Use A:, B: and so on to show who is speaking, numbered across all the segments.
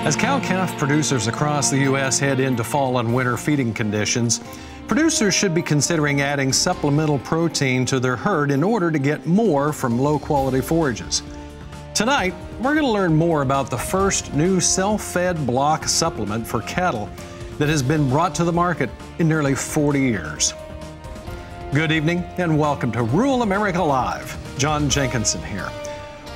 A: As cow-calf producers across the U.S. head into fall and winter feeding conditions, producers should be considering adding supplemental protein to their herd in order to get more from low-quality forages. Tonight, we're going to learn more about the first new self-fed block supplement for cattle that has been brought to the market in nearly 40 years. Good evening and welcome to Rural America Live. John Jenkinson here.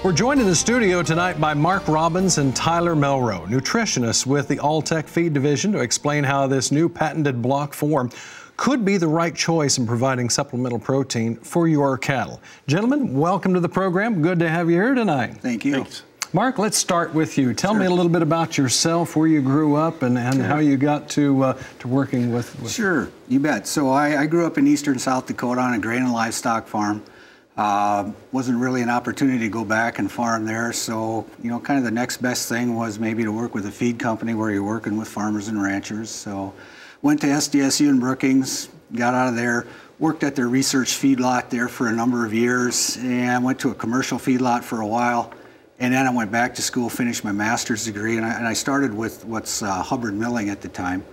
A: We're joined in the studio tonight by Mark Robbins and Tyler Melrose, nutritionists with the Alltech Feed Division, to explain how this new patented block form could be the right choice in providing supplemental protein for your cattle. Gentlemen, welcome to the program. Good to have you here tonight.
B: Thank you.
A: Thanks. Mark, let's start with you. Tell me a little bit about yourself, where you grew up, and how you got to working with...
B: Sure, you bet. So I grew up in eastern South Dakota on a grain and livestock farm. Wasn't really an opportunity to go back and farm there, so kind of the next best thing was maybe to work with a feed company where you're working with farmers and ranchers. So went to SDSU in Brookings, got out of there, worked at their research feedlot there for a number of years, and went to a commercial feedlot for a while, and then I went back to school, finished my master's degree, and I started with what's Hubbard Milling at the time.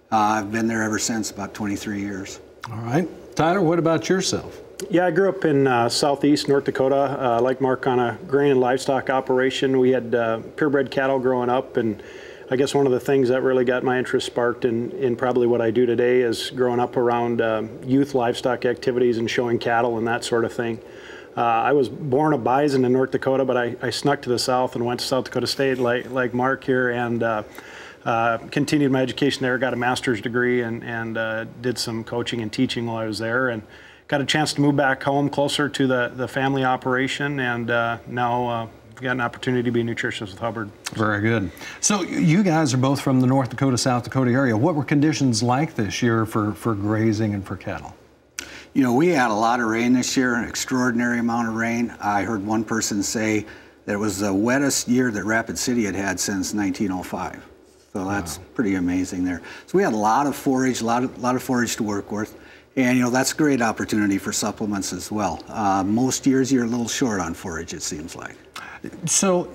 B: I've been there ever since, about 23 years.
A: All right. Tyler, what about yourself?
C: Yeah, I grew up in southeast North Dakota, like Mark, on a grain and livestock operation. We had purebred cattle growing up, and I guess one of the things that really got my interest sparked in probably what I do today is growing up around youth livestock activities and showing cattle and that sort of thing. I was born a bison in North Dakota, but I snuck to the south and went to South Dakota State like Mark here, and continued my education there, got a master's degree, and did some coaching and teaching while I was there, and got a chance to move back home closer to the family operation, and now got an opportunity to be a nutritionist with Hubbard.
A: Very good. So you guys are both from the North Dakota, South Dakota area. What were conditions like this year for grazing and for cattle?
B: We had a lot of rain this year, an extraordinary amount of rain. I heard one person say that it was the wettest year that Rapid City had had since 1905. So that's pretty amazing there. So we had a lot of forage, a lot of forage to work with. And that's a great opportunity for supplements as well. Most years you're a little short on forage, it seems like.
A: So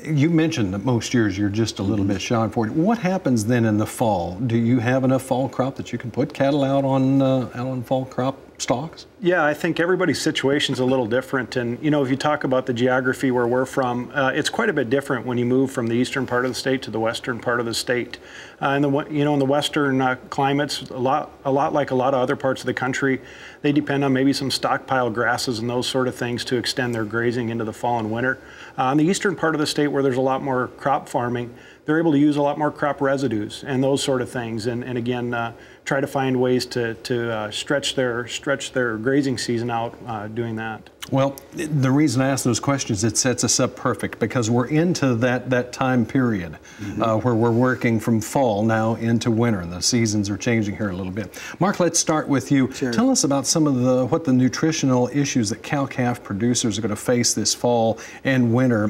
A: you mentioned that most years you're just a little bit shy on forage. What happens then in the fall? Do you have enough fall crop that you can put cattle out on fall crop stalks? Yeah,
C: I think everybody's situation's a little different, and if you talk about the geography where we're from, it's quite a bit different when you move from the eastern part of the state to the western part of the state. In the western climates, a lot like a lot of other parts of the country, they depend on maybe some stockpile grasses and those sort of things to extend their grazing into the fall and winter. In the eastern part of the state, where there's a lot more crop farming, they're able to use a lot more crop residues and those sort of things, and again, try to find ways to stretch their grazing season out doing that.
A: Well, the reason I ask those questions, it sets us up perfect, because we're into that time period where we're working from fall now into winter, and the seasons are changing here a little bit. Mark, let's start with you. Sure. Tell us about some of what the nutritional issues that cow-calf producers are going to face this fall and winter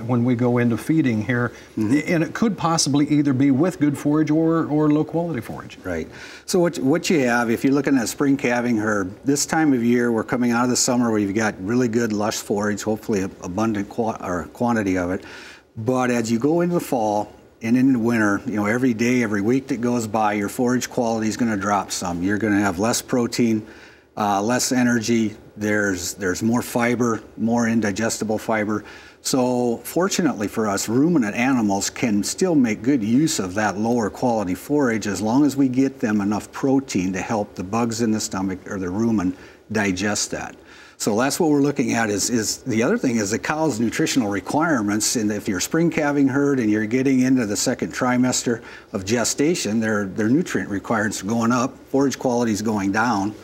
A: when we go into feeding here, and it could possibly either be with good forage or low-quality forage.
B: Right. So what you have, if you're looking at a spring calving herd, this time of year, we're coming out of the summer where you've got really good lush forage, hopefully abundant quantity of it. But as you go into the fall and into winter, every day, every week that goes by, your forage quality is going to drop some. You're going to have less protein, less energy. There's more fiber, more indigestible fiber. So fortunately for us, ruminant animals can still make good use of that lower quality forage as long as we get them enough protein to help the bugs in the stomach or the rumen digest that. So that's what we're looking at. Is the other thing is the cow's nutritional requirements, and if you're a spring calving herd and you're getting into the second trimester of gestation, their nutrient requirements are going up, forage quality is going down.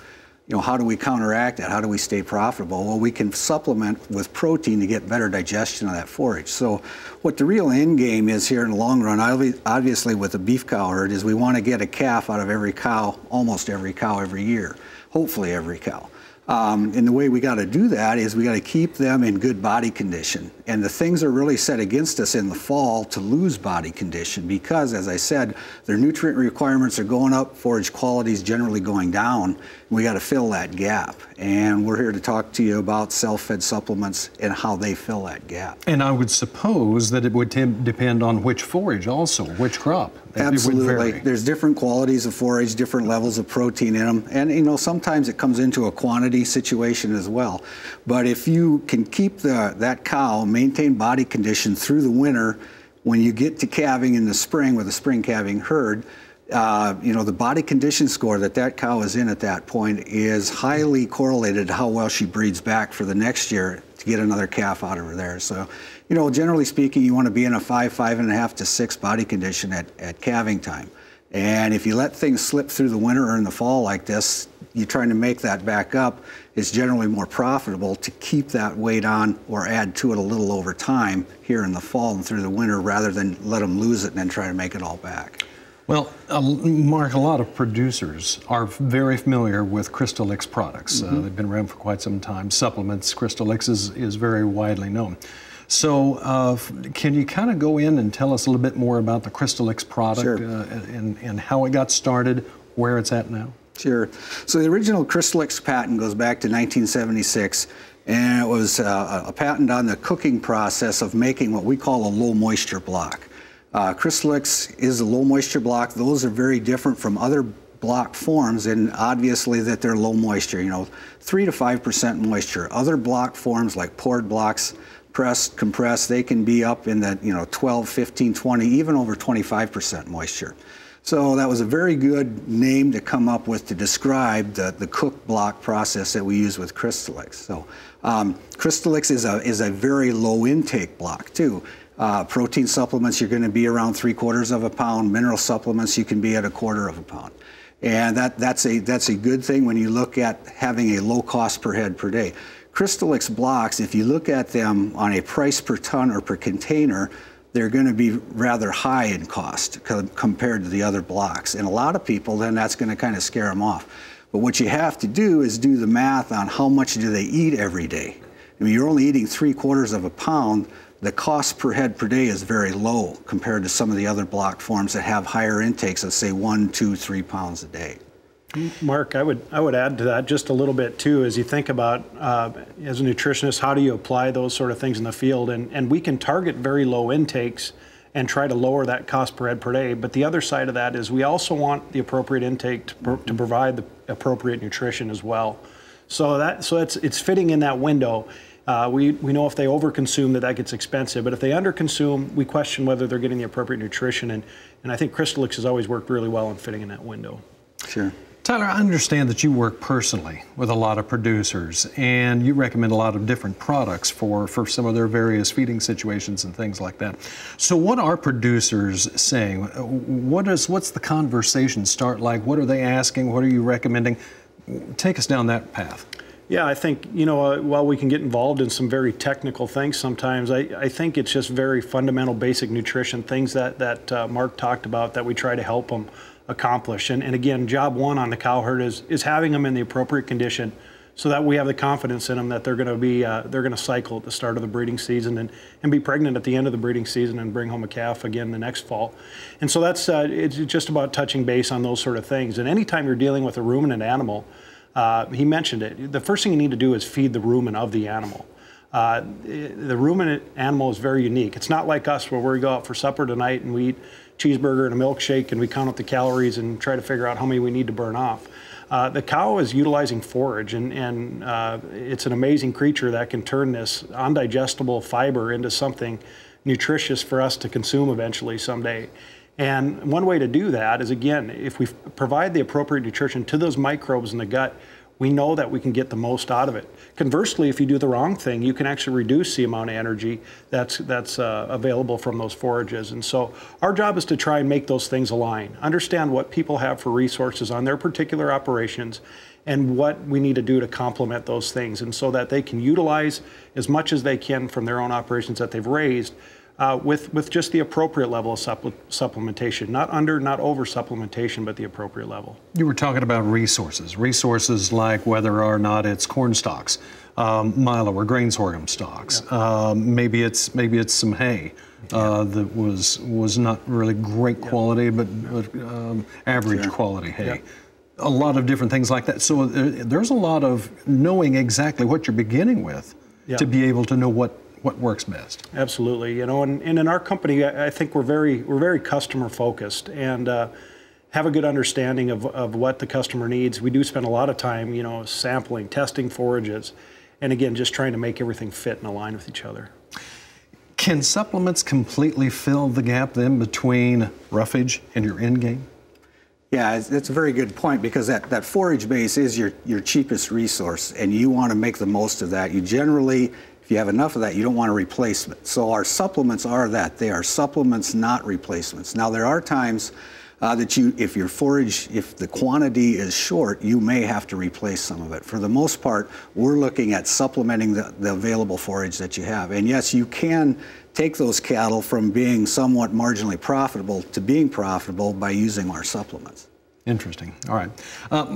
B: How do we counteract that? How do we stay profitable? Well, we can supplement with protein to get better digestion of that forage. So what the real end game is here in the long run, obviously with a beef cow herd, is we want to get a calf out of every cow, almost every cow every year, hopefully every cow. And the way we got to do that is we got to keep them in good body condition. And the things are really set against us in the fall to lose body condition because, as I said, their nutrient requirements are going up, forage quality is generally going down. We got to fill that gap. And we're here to talk to you about self-fed supplements and how they fill that gap.
A: And I would suppose that it would depend on which forage also, which crop.
B: Absolutely. There's different qualities of forage, different levels of protein in them. And, you know, sometimes it comes into a quantity situation as well. But if you can keep that cow, maintain body condition through the winter, when you get to calving in the spring with a spring calving herd, you know, the body condition score that cow is in at that point is highly correlated to how well she breeds back for the next year to get another calf out of her there. So, you know, generally speaking, you want to be in a 5, 5.5 to 6 body condition at calving time. And if you let things slip through the winter or in the fall like this, you're trying to make that back up. It's generally more profitable to keep that weight on or add to it a little over time here in the fall and through the winter rather than let them lose it and then try to make it all back.
A: Well, Mark, a lot of producers are very familiar with CrystalBlox products. They've been around for quite some time. Supplements, CrystalBlox is very widely known. So can you kind of go in and tell us a little bit more about the CrystalBlox product?
B: Sure.
A: And how it got started, where it's at now?
B: Sure. So the original CrystalBlox patent goes back to 1976, and it was a patent on the cooking process of making what we call a low moisture block. CrystalBlox is a low moisture block. Those are very different from other block forms, and obviously that they're low moisture, you know, 3 to 5% moisture. Other block forms like poured blocks, pressed, compressed, they can be up in the, you know, 12, 15, 20, even over 25% moisture. So that was a very good name to come up with to describe the cook block process that we use with CrystalBlox. So CrystalBlox is a very low intake block too. Protein supplements, you're going to be around 3/4 of a pound. Mineral supplements, you can be at 1/4 of a pound. And that's a good thing when you look at having a low cost per head per day. CrystalBlox blocks, if you look at them on a price per ton or per container, they're going to be rather high in cost compared to the other blocks. And a lot of people, then that's going to kind of scare them off. But what you have to do is do the math on how much do they eat every day. I mean, you're only eating 3/4 of a pound. The cost per head per day is very low compared to some of the other block forms that have higher intakes of, say, 1, 2, 3 pounds a day.
C: Mark, I would add to that just a little bit too, as you think about as a nutritionist, how do you apply those sort of things in the field? And we can target very low intakes and try to lower that cost per head per day. But the other side of that is we also want the appropriate intake to provide the appropriate nutrition as well. So it's fitting in that window. We know if they overconsume that gets expensive, but if they underconsume, we question whether they're getting the appropriate nutrition. And I think CrystalBlox has always worked really well in fitting in that window.
B: Sure.
A: Tyler, I understand that you work personally with a lot of producers and you recommend a lot of different products for some of their various feeding situations and things like that. So what are producers saying? What's the conversation start like? What are they asking? What are you recommending? Take us down that path.
C: Yeah, I think, you know, while we can get involved in some very technical things sometimes, I think it's just very fundamental, basic nutrition, things that Mark talked about that we try to help them accomplish. And again, job one on the cow herd is having them in the appropriate condition so that we have the confidence in them that they're going to cycle at the start of the breeding season and be pregnant at the end of the breeding season and bring home a calf again the next fall. And so that's it's just about touching base on those sort of things. And anytime you're dealing with a ruminant animal, he mentioned it, the first thing you need to do is feed the rumen of the animal. The ruminant animal is very unique. It's not like us where we go out for supper tonight and we eat cheeseburger and a milkshake and we count up the calories and try to figure out how many we need to burn off. The cow is utilizing forage, and it's an amazing creature that can turn this undigestible fiber into something nutritious for us to consume eventually someday. And one way to do that is, again, if we provide the appropriate nutrition to those microbes in the gut, we know that we can get the most out of it. Conversely, if you do the wrong thing, you can actually reduce the amount of energy that's available from those forages. And so our job is to try and make those things align, understand what people have for resources on their particular operations and what we need to do to complement those things, and so that they can utilize as much as they can from their own operations that they've raised with just the appropriate level of supplementation, not over supplementation, but the appropriate level.
A: You were talking about resources like whether or not it's corn stalks, milo or grain sorghum stalks. Maybe it's some hay that was not really great quality, but average quality hay. A lot of different things like that. So there's a lot of knowing exactly what you're beginning with to be able to know what works best.
C: Absolutely. You know, and in our company, I think we're very customer focused and have a good understanding of what the customer needs. We do spend a lot of time, you know, sampling, testing forages, and again, just trying to make everything fit and align with each other.
A: Can supplements completely fill the gap then between roughage and your end game?
B: Yeah, that's a very good point, because that forage base is your cheapest resource, and you want to make the most of that. You generally, if you have enough of that, you don't want to replace it. So our supplements are that. They are supplements, not replacements. Now, there are times that if your forage, if the quantity is short, you may have to replace some of it. For the most part, we're looking at supplementing the available forage that you have. And yes, you can take those cattle from being somewhat marginally profitable to being profitable by using our supplements.
A: Interesting. All right.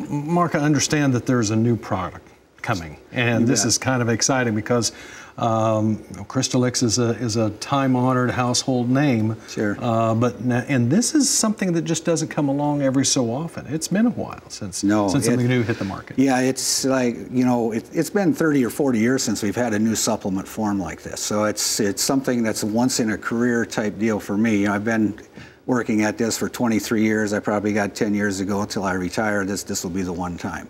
A: Mark, I understand that there's a new product coming, and this is kind of exciting because CrystalBlox is a time-honored household name.
B: Sure.
A: And this is something that just doesn't come along every so often. It's been a while since something new hit the market.
B: Yeah, it's like, you know, it's been 30 or 40 years since we've had a new supplement form like this. So it's something that's a once-in-a-career type deal for me. You know, I've been working at this for 23 years. I probably got 10 years ago until I retire. This will be the one time.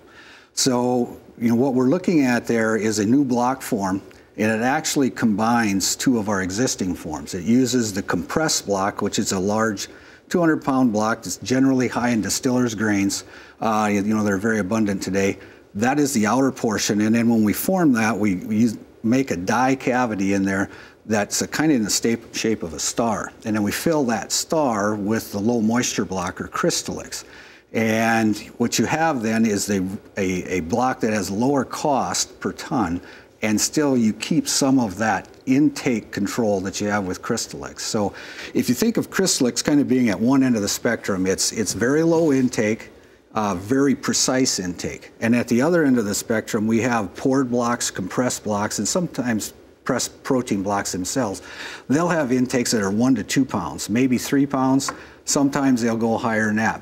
B: So, you know, what we're looking at there is a new block form, and it actually combines two of our existing forms. It uses the compressed block, which is a large 200-pound block that's generally high in distillers grains. You know, they're very abundant today. That is the outer portion, and then when we form that, we make a die cavity in there that's kind of in the shape of a star. And then we fill that star with the low moisture blocker CrystalBlox. And what you have then is a block that has lower cost per ton, and still you keep some of that intake control that you have with CrystalBlox. So if you think of CrystalBlox kind of being at one end of the spectrum, it's very low intake, very precise intake. And at the other end of the spectrum, we have poured blocks, compressed blocks, and sometimes pressed protein blocks themselves. They'll have intakes that are 1 to 2 pounds, maybe 3 pounds. Sometimes they'll go higher than that,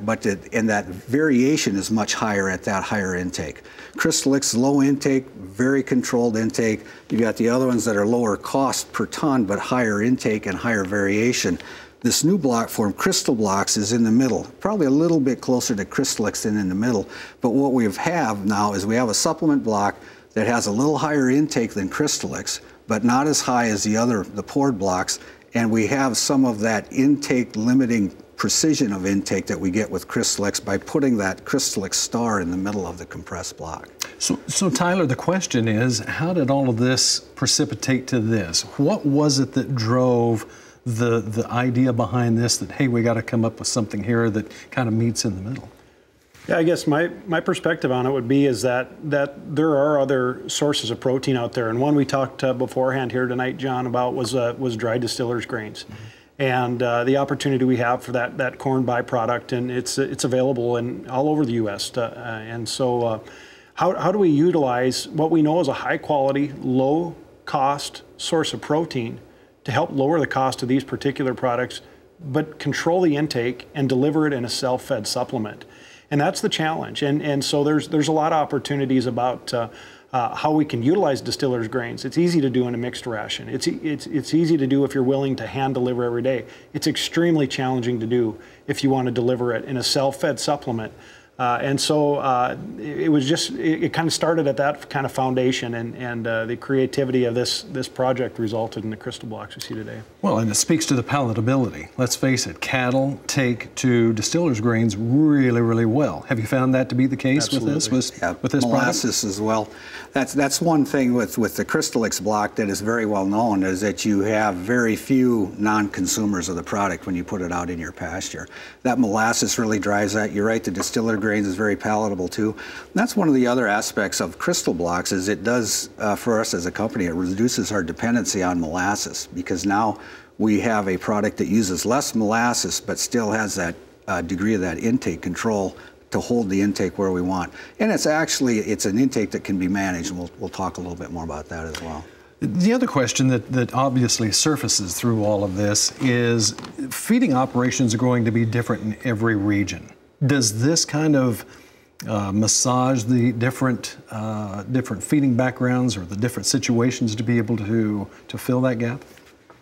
B: and that variation is much higher at that higher intake. CrystalBlox, low intake, very controlled intake. You've got the other ones that are lower cost per ton, but higher intake and higher variation. This new block form, CrystalBlox, is in the middle, probably a little bit closer to CrystalBlox than in the middle. But what we have now is we have a supplement block that has a little higher intake than CrystalBlox, but not as high as the poured blocks. And we have some of that intake limiting precision of intake that we get with CrystalBlox by putting that CrystalBlox star in the middle of the compressed block.
A: So Tyler, the question is, how did all of this precipitate to this? What was it that drove the idea behind this, that, hey, we got to come up with something here that kind of meets in the middle?
C: Yeah, I guess my perspective on it would be is that there are other sources of protein out there, and one we talked beforehand here tonight, John, about was dry distillers grains, and the opportunity we have for that corn byproduct, and it's available in all over the U.S. And so, how do we utilize what we know is a high quality, low cost source of protein to help lower the cost of these particular products, but control the intake and deliver it in a self-fed supplement? And that's the challenge. And so there's a lot of opportunities about how we can utilize distillers grains. It's easy to do in a mixed ration. It's easy to do if you're willing to hand deliver every day. It's extremely challenging to do if you want to deliver it in a self-fed supplement. And so it kind of started at that kind of foundation, and the creativity of this project resulted in the CrystalBlox we see today.
A: Well, and it speaks to the palatability. Let's face it, cattle take to distillers grains really, really well. Have you found that to be the case with this
B: molasses
A: product?
B: as well? That's one thing with the CrystalBlox block that is very well known, is that you have very few non-consumers of the product when you put it out in your pasture. That molasses really drives that. You're right, the distiller grains is very palatable too. And that's one of the other aspects of CrystalBlox, is it does, for us as a company, it reduces our dependency on molasses, because now we have a product that uses less molasses but still has that degree of that intake control to hold the intake where we want. And it's an intake that can be managed, and we'll talk a little bit more about that as well.
A: The other question that obviously surfaces through all of this is feeding operations are going to be different in every region. Does this kind of massage the different feeding backgrounds or the different situations to be able to fill that gap?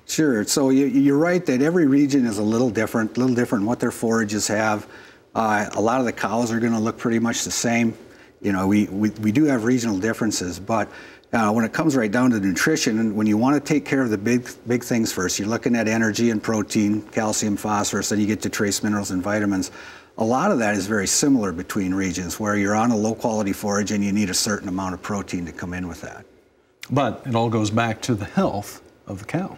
B: Sure. So you're right that every region is a little different in what their forages have. A lot of the cows are going to look pretty much the same. You know, we do have regional differences, but when it comes right down to nutrition, and when you want to take care of the big things first, you're looking at energy and protein, calcium, phosphorus, then you get to trace minerals and vitamins. A lot of that is very similar between regions, where you're on a low quality forage and you need a certain amount of protein to come in with that.
A: But it all goes back to the health of the cow.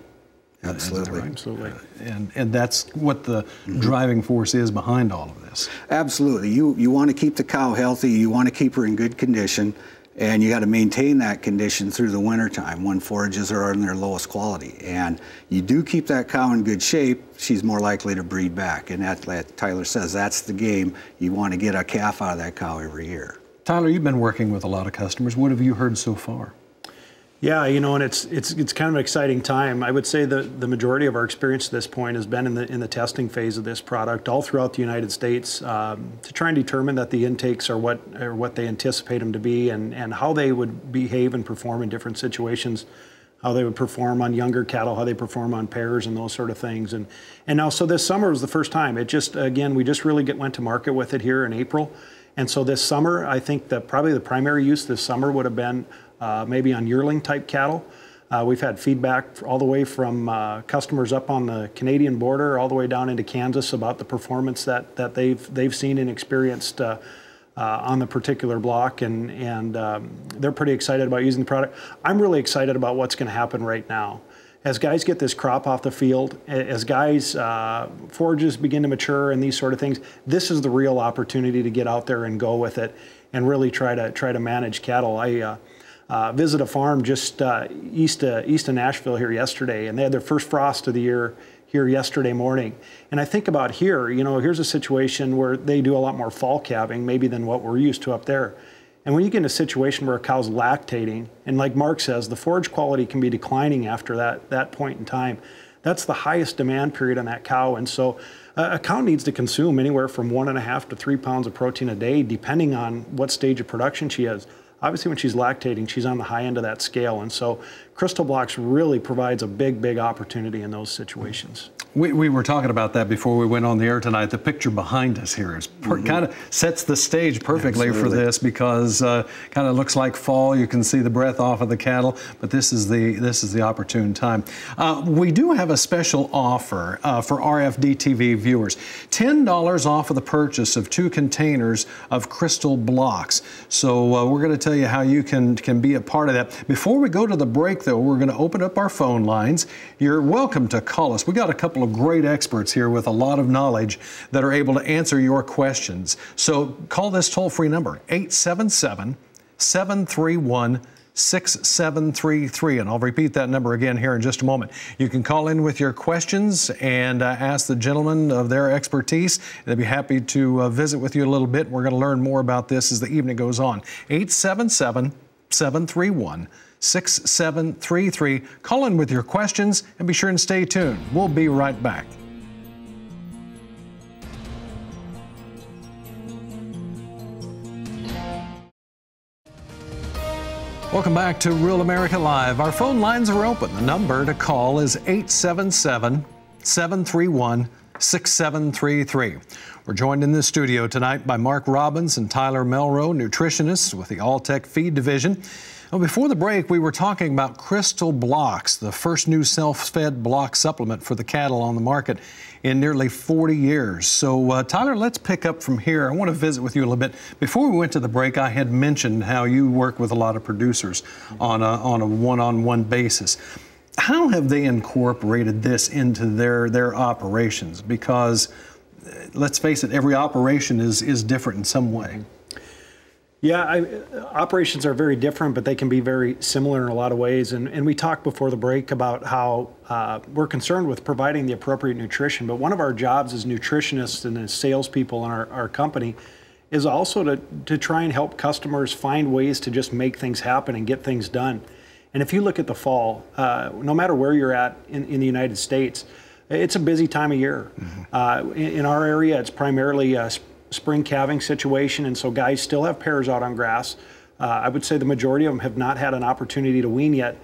B: Absolutely.
A: Right? Absolutely. And that's what the driving force is behind all of this. Absolutely.
B: You want to keep the cow healthy, you want to keep her in good condition, and you got to maintain that condition through the winter time when forages are in their lowest quality. And you do keep that cow in good shape, she's more likely to breed back. And that, like Tyler says, that's the game. You want to get a calf out of that cow every year.
A: Tyler, you've been working with a lot of customers. What have you heard so far?
C: Yeah, you know, and it's kind of an exciting time. I would say the majority of our experience at this point has been in the testing phase of this product all throughout the United States to try and determine that the intakes are what they anticipate them to be, and how they would behave and perform in different situations, how they would perform on younger cattle, how they perform on pairs, and those sort of things. And now, so this summer was the first time. It just, again, we just really went to market with it here in April. And so this summer, I think that probably the primary use this summer would have been maybe on yearling type cattle. We've had feedback all the way from customers up on the Canadian border all the way down into Kansas about the performance that they've seen and experienced on the particular block, and they're pretty excited about using the product. I'm really excited about what's going to happen right now. As guys get this crop off the field, as guys forages begin to mature and these sort of things, this is the real opportunity to get out there and go with it and really try to manage cattle. I visit a farm just east of Nashville here yesterday, and they had their first frost of the year here yesterday morning. And I think about here, you know, here's a situation where they do a lot more fall calving maybe than what we're used to up there. And when you get in a situation where a cow's lactating, and like Mark says, the forage quality can be declining after that point in time, that's the highest demand period on that cow. And so a cow needs to consume anywhere from 1.5 to 3 pounds of protein a day, depending on what stage of production she is. Obviously, when she's lactating, she's on the high end of that scale. And so CrystalBlox really provides a big opportunity in those situations.
A: We were talking about that before we went on the air tonight. The picture behind us here is kind of sets the stage perfectly for this, because kind of looks like fall. You can see the breath off of the cattle, but this is the opportune time. We do have a special offer for RFD-TV viewers: $10 off of the purchase of 2 containers of CrystalBlox. So we're going to tell you how you can be a part of that. Before we go to the break, though, we're going to open up our phone lines. You're welcome to call us. We got a couple of great experts here with a lot of knowledge that are able to answer your questions. So call this toll-free number, 877-731-6733, and I'll repeat that number again here in just a moment. You can call in with your questions and ask the gentlemen of their expertise. They'll be happy to visit with you a little bit. We're going to learn more about this as the evening goes on. 877-731-6733. Call in with your questions and be sure and stay tuned. We'll be right back. Welcome back to Rural America Live. Our phone lines are open. The number to call is 877-731-6733. We're joined in the studio tonight by Mark Robbins and Tyler Melrose, nutritionists with the Alltech Feed Division. Well, before the break, we were talking about CrystalBlox, the first new self-fed block supplement for the cattle on the market in nearly 40 years. So, Tyler, let's pick up from here. I want to visit with you a little bit. Before we went to the break, I had mentioned how you work with a lot of producers on a one-on-one basis. How have they incorporated this into their operations? Because, let's face it, every operation is different in some way.
C: Yeah, operations are very different, but they can be very similar in a lot of ways. And we talked before the break about how we're concerned with providing the appropriate nutrition. But one of our jobs as nutritionists and as salespeople in our company is also to try and help customers find ways to just make things happen and get things done. And if you look at the fall, no matter where you're at in the United States, it's a busy time of year. In our area, it's primarily a spring calving situation, and so guys still have pairs out on grass. I would say the majority of them have not had an opportunity to wean yet.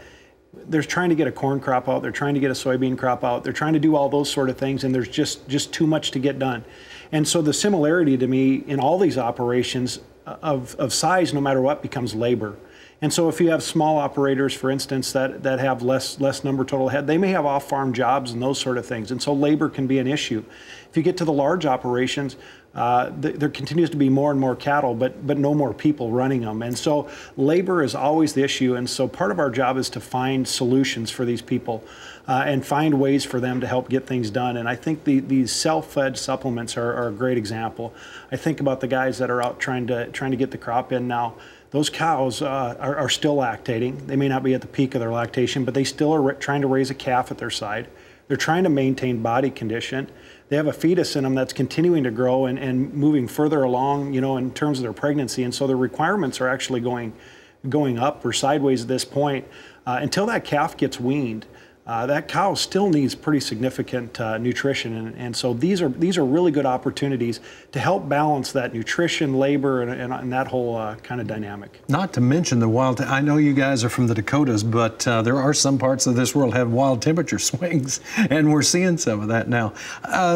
C: They're trying to get a corn crop out, they're trying to get a soybean crop out, they're trying to do all those sort of things, and there's just too much to get done. And so the similarity to me in all these operations of size, no matter what, becomes labor. And so if you have small operators, for instance, that have less number total head, they may have off-farm jobs and those sort of things. And so labor can be an issue. If you get to the large operations, there continues to be more and more cattle, but no more people running them. And so labor is always the issue. And so part of our job is to find solutions for these people and find ways for them to help get things done. And I think these self-fed supplements are a great example. I think about the guys that are out trying to get the crop in now. Those cows are still lactating. They may not be at the peak of their lactation, but they still are trying to raise a calf at their side. They're trying to maintain body condition. They have a fetus in them that's continuing to grow and moving further along, in terms of their pregnancy. And so their requirements are actually going up or sideways at this point. Until that calf gets weaned, that cow still needs pretty significant nutrition, and so these are really good opportunities to help balance that nutrition, labor, and that whole kind of dynamic.
A: Not to mention the wild. I know you guys are from the Dakotas, but there are some parts of this world have wild temperature swings, and we're seeing some of that now.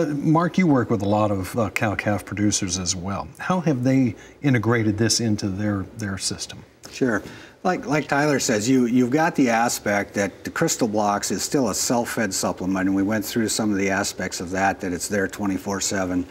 A: Mark, you work with a lot of cow-calf producers as well. How have they integrated this into their system?
B: Sure. Like Tyler says, you've got the aspect that the CrystalBlox is still a self-fed supplement, and we went through some of the aspects of that it's there 24/7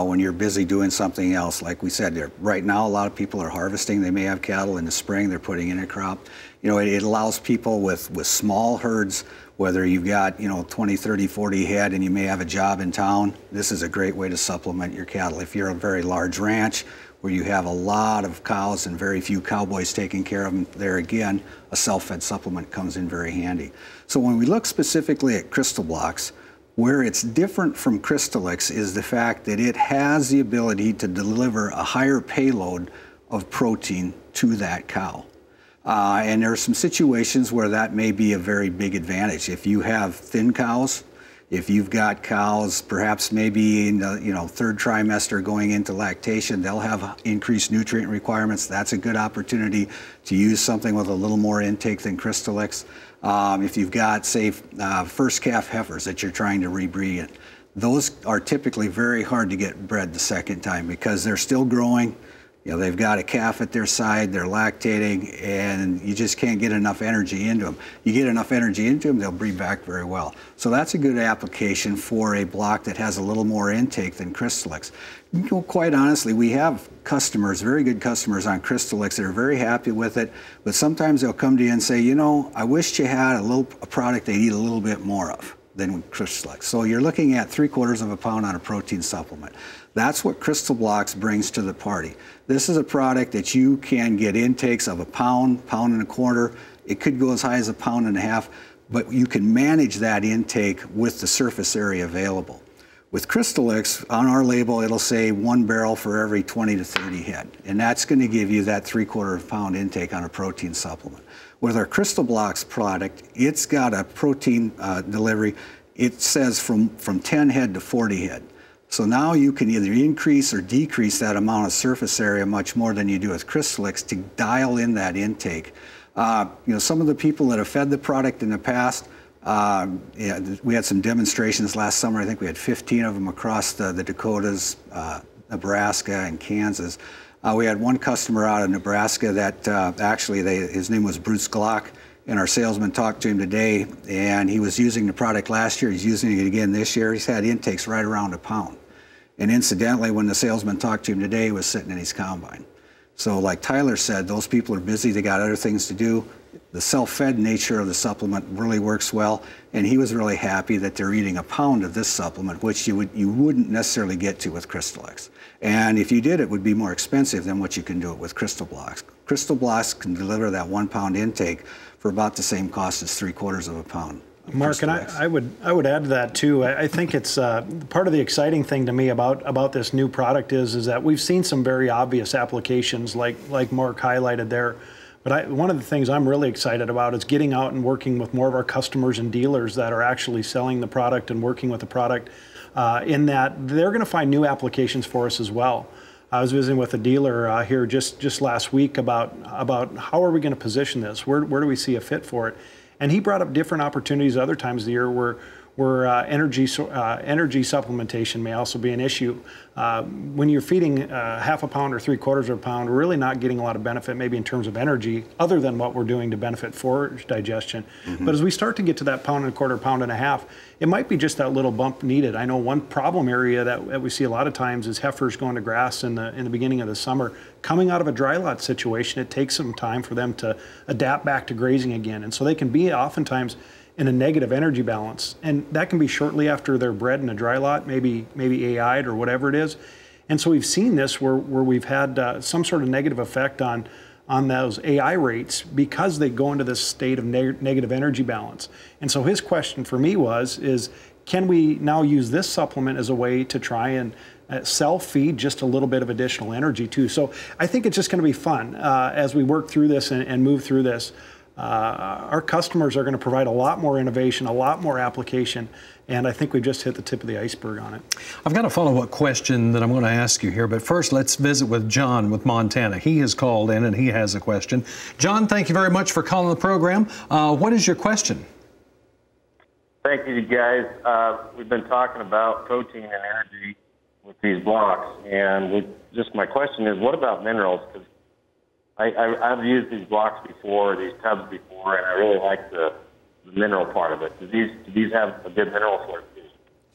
B: when you're busy doing something else. Like we said, right now a lot of people are harvesting. They may have cattle in the spring, they're putting in a crop. It allows people with small herds, whether you've got 20, 30, 40 head and you may have a job in town, this is a great way to supplement your cattle. If you're a very large ranch, where you have a lot of cows and very few cowboys taking care of them, there again, a self-fed supplement comes in very handy. So when we look specifically at CrystalBlox, where it's different from Crystalix is the fact that it has the ability to deliver a higher payload of protein to that cow. And there are some situations where that may be a very big advantage. If you have thin cows, if you've got cows, perhaps maybe in the third trimester going into lactation, they'll have increased nutrient requirements. That's a good opportunity to use something with a little more intake than Crystalix. If you've got, say, first calf heifers that you're trying to rebreed, those are typically very hard to get bred the second time because they're still growing. They've got a calf at their side, they're lactating, and you just can't get enough energy into them. You get enough energy into them, they'll breed back very well. So that's a good application for a block that has a little more intake than Crystalix. Quite honestly, we have customers, very good customers on Crystalix that are very happy with it, but sometimes they'll come to you and say, I wish you had a product they'd eat a little bit more of than Crystalix. So you're looking at 3/4 of a pound on a protein supplement. That's what CrystalBlox brings to the party. This is a product that you can get intakes of a pound, pound and a quarter. It could go as high as a pound and a half, but you can manage that intake with the surface area available. With Crystalix, on our label, it'll say 1 barrel for every 20 to 30 head, and that's going to give you that 3/4 pound intake on a protein supplement. With our CrystalBlox product, it's got a protein delivery. It says from 10 head to 40 head. So now you can either increase or decrease that amount of surface area much more than you do with Crystalix to dial in that intake. Some of the people that have fed the product in the past, we had some demonstrations last summer. I think we had 15 of them across the Dakotas, Nebraska, and Kansas. We had one customer out of Nebraska that his name was Bruce Glock, and our salesman talked to him today, and he was using the product last year. He's using it again this year. He's had intakes right around a pound. And incidentally, when the salesman talked to him today, he was sitting in his combine. So like Tyler said, those people are busy. They got other things to do. The self-fed nature of the supplement really works well, and he was really happy that they're eating a pound of this supplement, which you wouldn't necessarily get to with Crystalix. And if you did, it would be more expensive than what you can do it with CrystalBlox. CrystalBlox can deliver that 1 pound intake for about the same cost as 3/4 of a pound
C: Mark, and I would add to that too. I think it's part of the exciting thing to me about this new product is that we've seen some very obvious applications like Mark highlighted there. But one of the things I'm really excited about is getting out and working with more of our customers and dealers that are actually selling the product and working with the product, in that they're going to find new applications for us as well. I was visiting with a dealer here just last week about how are we going to position this? Where do we see a fit for it? And he brought up different opportunities other times of the year where energy supplementation may also be an issue. When you're feeding half a pound or 3/4 of a pound, we're really not getting a lot of benefit maybe in terms of energy other than what we're doing to benefit forage digestion. But as we start to get to that 1.25 pound, 1.5 pound, it might be just that little bump needed. I know one problem area that we see a lot of times is heifers going to grass in the beginning of the summer. Coming out of a dry lot situation, it takes some time for them to adapt back to grazing again. And so they can be oftentimes in a negative energy balance, and that can be shortly after they're bred in a dry lot, maybe AI'd or whatever it is. And so we've seen this where we've had some sort of negative effect on those AI rates because they go into this state of negative energy balance. And so his question for me is can we now use this supplement as a way to try and self-feed just a little bit of additional energy too? So I think it's just going to be fun as we work through this and move through this. Our customers are going to provide a lot more innovation, a lot more application, and I think we've just hit the tip of the iceberg on it. I've
A: got a follow-up question that I'm going to ask you here, but first let's visit with John with Montana. He has called in and he has a question. John, thank you very much for calling the program. What is your question?
D: Thank you, guys. We've been talking about protein and energy with these blocks, and my question is, what about minerals? Because I've used these blocks before, these tubs before, and I really like the mineral part of it. Do these have a good mineral source?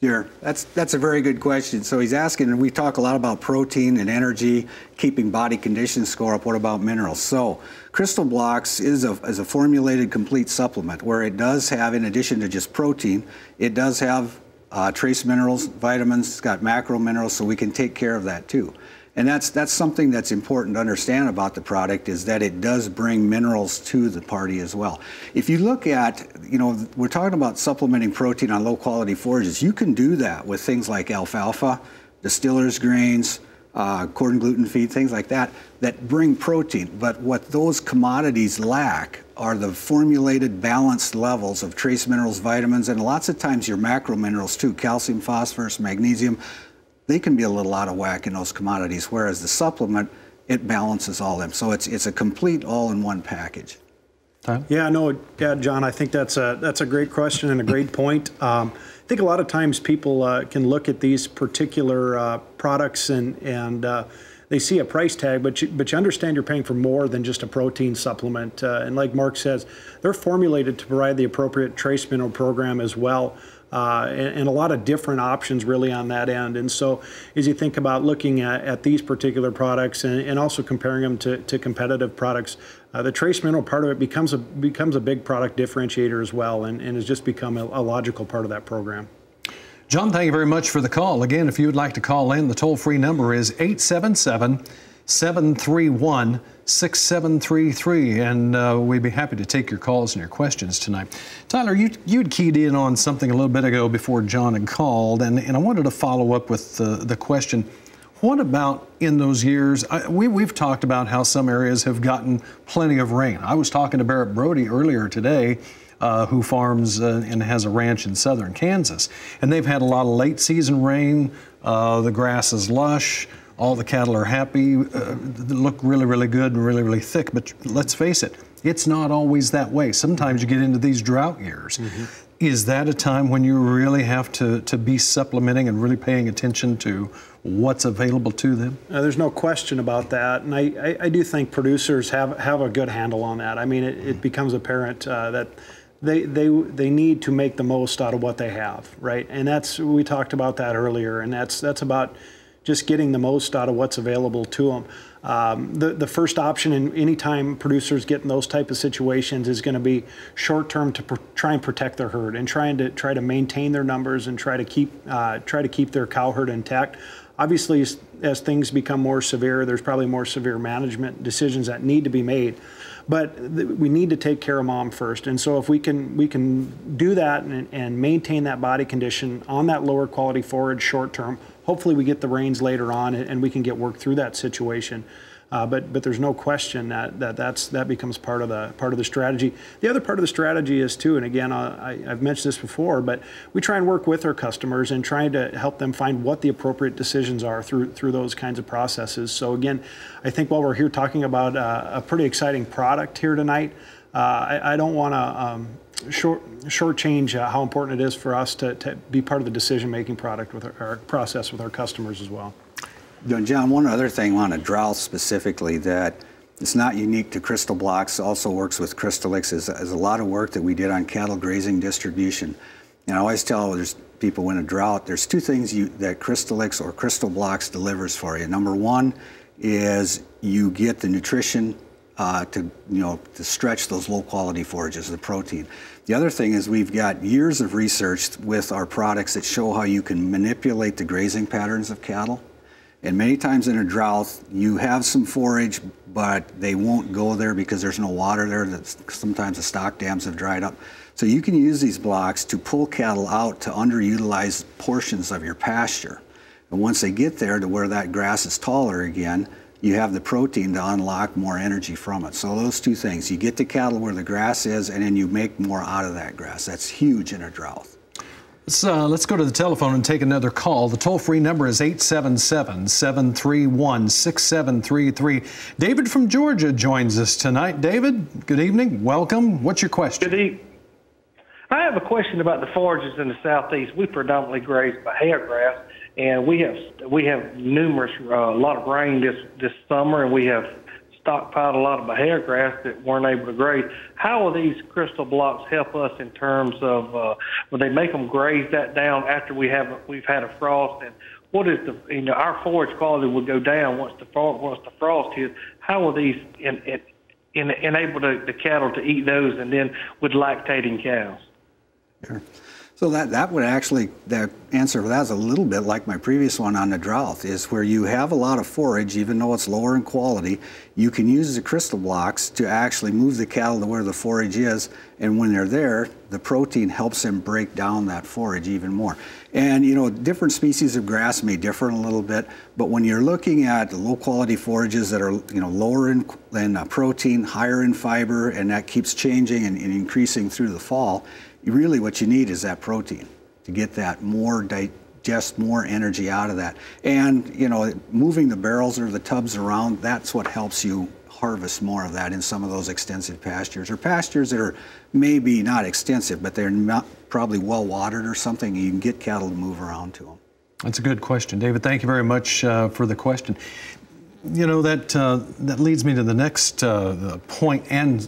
B: Sure, that's a very good question. So he's asking, and we talk a lot about protein and energy, keeping body condition score up. What about minerals? So CrystalBlox is a formulated complete supplement where it does have, in addition to just protein, it does have trace minerals, vitamins, it's got macro minerals, so we can take care of that too. And that's something that's important to understand about the product, is that it does bring minerals to the party as well. If you look at, we're talking about supplementing protein on low quality forages. You can do that with things like alfalfa, distillers grains, corn gluten feed, things like that bring protein. But what those commodities lack are the formulated balanced levels of trace minerals, vitamins, and lots of times your macro minerals too, calcium, phosphorus, magnesium. They can be a little out of whack in those commodities, whereas the supplement, it balances all of them. So it's a complete all-in-one package.
C: Yeah, John, I think that's a great question and a great point. I think a lot of times people can look at these particular products and they see a price tag, but you understand you're paying for more than just a protein supplement. And like Mark says, they're formulated to provide the appropriate trace mineral program as well. And a lot of different options really on that end. And so as you think about looking at these particular products and also comparing them to competitive products, the trace mineral part of it becomes a big product differentiator as well, and has just become a logical part of that program.
A: John, thank you very much for the call. Again, if you would like to call in, the toll-free number is 877-731-6733, and we'd be happy to take your calls and your questions tonight. Tyler, you'd keyed in on something a little bit ago before John had called, and I wanted to follow up with the question, what about in those years? We've talked about how some areas have gotten plenty of rain. I was talking to Barrett Brody earlier today, who farms and has a ranch in southern Kansas, and they've had a lot of late season rain. The grass is lush. All the cattle are happy, look really, really good and really, really thick. But let's face it, it's not always that way. Sometimes you get into these drought years. Mm-hmm. Is that a time when you really have to be supplementing and really paying attention to what's available to them?
C: There's no question about that. And I do think producers have a good handle on that. I mean, it becomes apparent that they need to make the most out of what they have, right? And we talked about that earlier, and that's about just getting the most out of what's available to them. The first option in any time producers get in those type of situations is going to be short-term to try and protect their herd and try to maintain their numbers and try to keep their cow herd intact. Obviously, as things become more severe, there's probably more severe management decisions that need to be made. but we need to take care of mom first. And so if we can do that and maintain that body condition on that lower quality forage short term, hopefully we get the rains later on and we can get work through that situation. But there's no question that becomes part of the strategy. The other part of the strategy is too, and again, I've mentioned this before, but we try and work with our customers and trying to help them find what the appropriate decisions are through those kinds of processes. So again, I think while we're here talking about a pretty exciting product here tonight, I don't want to shortchange how important it is for us to be part of the decision-making product with our process with our customers as well.
B: John, one other thing on a drought specifically that it's not unique to CrystalBlox, also works with CrystalX, is a lot of work that we did on cattle grazing distribution. And I always tell people when a drought, there's two things that CrystalX or CrystalBlox delivers for you. Number one is you get the nutrition to stretch those low quality forages, the protein. The other thing is we've got years of research with our products that show how you can manipulate the grazing patterns of cattle. And many times in a drought, you have some forage, but they won't go there because there's no water there. Sometimes the stock dams have dried up. So you can use these blocks to pull cattle out to underutilized portions of your pasture. And once they get there to where that grass is taller again, you have the protein to unlock more energy from it. So those two things, you get the cattle where the grass is, and then you make more out of that grass. That's huge in a drought.
A: Let's go to the telephone and take another call. The toll-free number is 877-731-6733. David from Georgia joins us tonight. David, good evening. Welcome. What's your question?
E: Good evening. I have a question about the forages in the southeast. We predominantly graze Bahia grass, and we have numerous, a lot of rain this summer, and we have stockpiled a lot of Bahia grass that weren't able to graze. How will these CrystalBlox help us in terms of will they make them graze that down after we've had a frost? And what is our forage quality will go down once the frost hits? How will these enable the cattle to eat those, and then with lactating cows?
B: Sure. So that would actually, the answer for that is a little bit like my previous one on the drought, is where you have a lot of forage, even though it's lower in quality, you can use the CrystalBlox to actually move the cattle to where the forage is, and when they're there, the protein helps them break down that forage even more. And different species of grass may differ a little bit, but when you're looking at low quality forages that are lower in protein, higher in fiber, and that keeps changing and increasing through the fall, really what you need is that protein to get that digest more energy out of that. And moving the barrels or the tubs around, that's what helps you harvest more of that in some of those extensive pastures, or pastures that are maybe not extensive, but they're not probably well watered or something. You can get cattle to move around to them. That's
A: a good question, David. Thank you very much for the question. That leads me to the next point and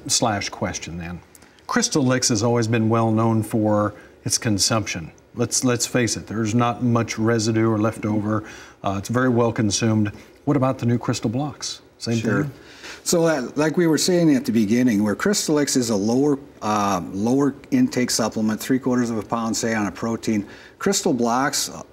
A: / question then. CrystalX has always been well known for its consumption. Let's face it, there's not much residue or leftover. It's very well consumed. What about the new CrystalBlox? Same thing?
B: So like we were saying at the beginning, where CrystalX is a lower intake supplement, 3/4 of a pound, say, on a protein, CrystalBlox,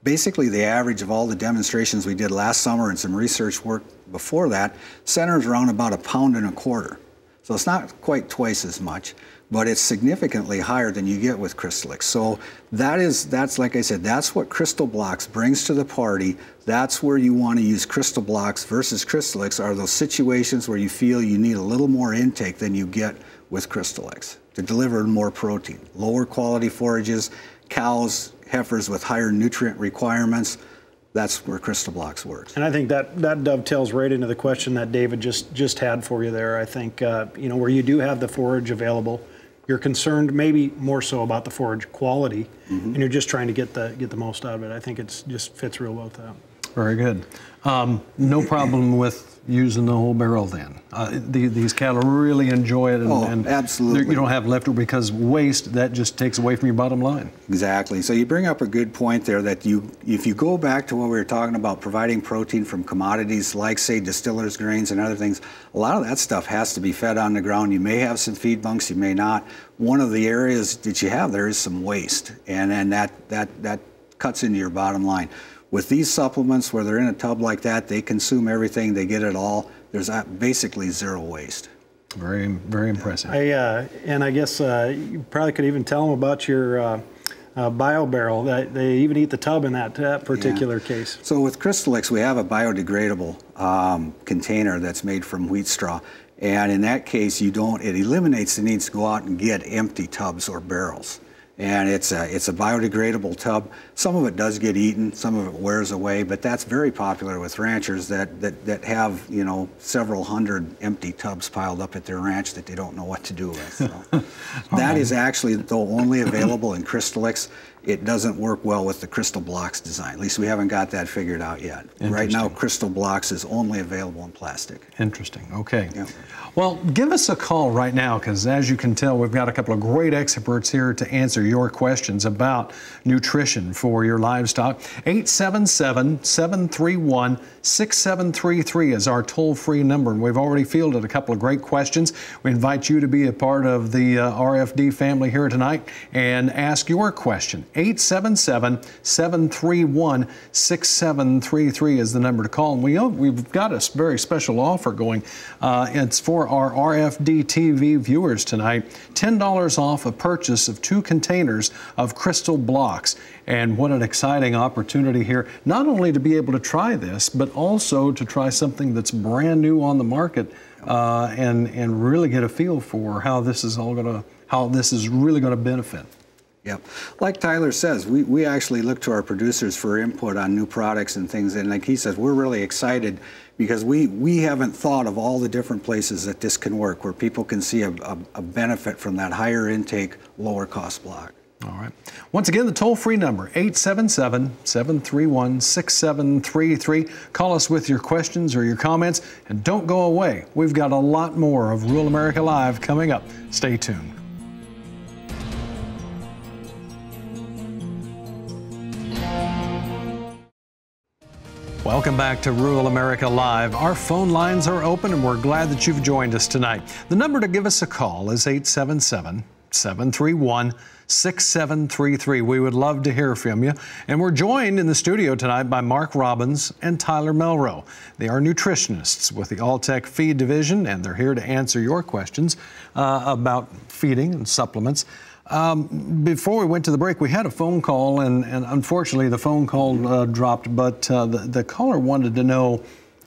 B: basically the average of all the demonstrations we did last summer and some research work before that, centers around about 1.25 pounds. So it's not quite twice as much, but it's significantly higher than you get with CrystalX. So that's like I said, that's what CrystalBlox brings to the party. That's where you want to use CrystalBlox versus CrystalX, are those situations where you feel you need a little more intake than you get with CrystalX to deliver more protein. Lower quality forages, cows, heifers with higher nutrient requirements, that's where CrystalBlox works.
C: And I think that dovetails right into the question that David just had for you there. I think, where you do have the forage available, you're concerned maybe more so about the forage quality, and you're just trying to get the most out of it. I think it just fits real well with that.
A: Very good. No problem with using the whole barrel then. These cattle really enjoy it, and
B: absolutely.
A: You don't have leftover, because waste, that just takes away from your bottom line.
B: Exactly. So you bring up a good point there, that if you go back to what we were talking about, providing protein from commodities like, say, distillers' grains and other things, a lot of that stuff has to be fed on the ground. You may have some feed bunks, you may not. One of the areas that you have there is some waste, and then that cuts into your bottom line. With these supplements, where they're in a tub like that, they consume everything, they get it all. There's basically zero waste.
A: Very, very impressive.
C: And I guess you probably could even tell them about your bio barrel. They even eat the tub in that particular case.
B: So with CrystalBlox, we have a biodegradable container that's made from wheat straw. And in that case, it eliminates the need to go out and get empty tubs or barrels. And it's a biodegradable tub. Some of it does get eaten, some of it wears away, but that's very popular with ranchers that have, you know, several hundred empty tubs piled up at their ranch that they don't know what to do with. So that is actually, though, only available in CrystalBlox. It doesn't work well with the CrystalBlox design. At least we haven't got that figured out yet. Right now, CrystalBlox is only available in plastic.
A: Interesting. Okay.
B: Yeah.
A: Well, give us a call right now, because as you can tell, we've got a couple of great experts here to answer your questions about nutrition for your livestock. 877-731-6733 is our toll-free number, and we've already fielded a couple of great questions. We invite you to be a part of the RFD family here tonight and ask your question. 877-731-6733 is the number to call. And we've got a very special offer going. It's for our RFD-TV viewers tonight. $10 off a purchase of 2 containers of CrystalBlox. And what an exciting opportunity here, not only to be able to try this, but also to try something that's brand new on the market and really get a feel for how this is really going to benefit.
B: Yep. Like Tyler says, we actually look to our producers for input on new products and things, and like he says, we're really excited because we haven't thought of all the different places that this can work, where people can see a benefit from that higher intake, lower cost block.
A: All right. Once again, the toll-free number, 877-731-6733. Call us with your questions or your comments, and don't go away. We've got a lot more of Rural America Live coming up. Stay tuned. Welcome back to Rural America Live. Our phone lines are open, and we're glad that you've joined us tonight. The number to give us a call is 877-731-6733. We would love to hear from you. And we're joined in the studio tonight by Mark Robbins and Tyler Melro. They are nutritionists with the Alltech Feed Division, and they're here to answer your questions about feeding and supplements. Before we went to the break, we had a phone call, and unfortunately the phone call dropped, but the caller wanted to know,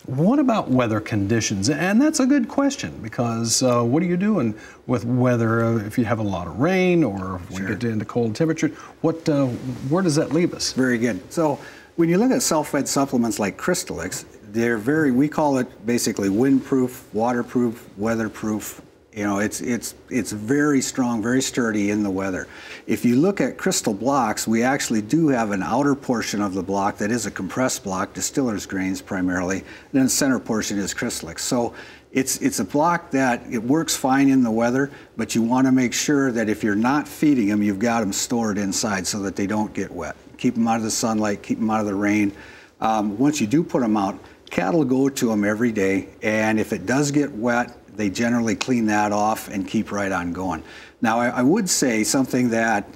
A: what about weather conditions? And that's a good question, because what are you doing with weather if you have a lot of rain or if we get into cold temperatures? Where does that leave us? Very good.
B: So when you look at self-fed supplements like CrystalBlox, we call it basically windproof, waterproof, weatherproof. You know, it's very strong, very sturdy in the weather. If you look at CrystalBlox, we actually do have an outer portion of the block that is a compressed block, distiller's grains primarily, and then the center portion is CrystalBlox. So it's a block that it works fine in the weather, but you want to make sure that if you're not feeding them, you've got them stored inside so that they don't get wet. Keep them out of the sunlight, keep them out of the rain. Once you do put them out, cattle go to them every day, and if it does get wet, they generally clean that off and keep right on going. Now, I would say something that,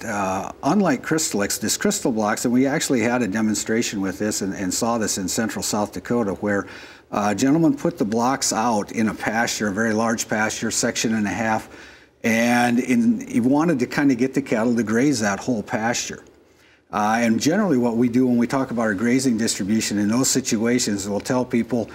B: unlike CrystalBlox, this CrystalBlox, and we actually had a demonstration with this and saw this in central South Dakota, where a gentleman put the blocks out in a pasture, a very large pasture, 1.5 sections, and he wanted to kind of get the cattle to graze that whole pasture. And generally what we do when we talk about our grazing distribution in those situations, we'll tell people,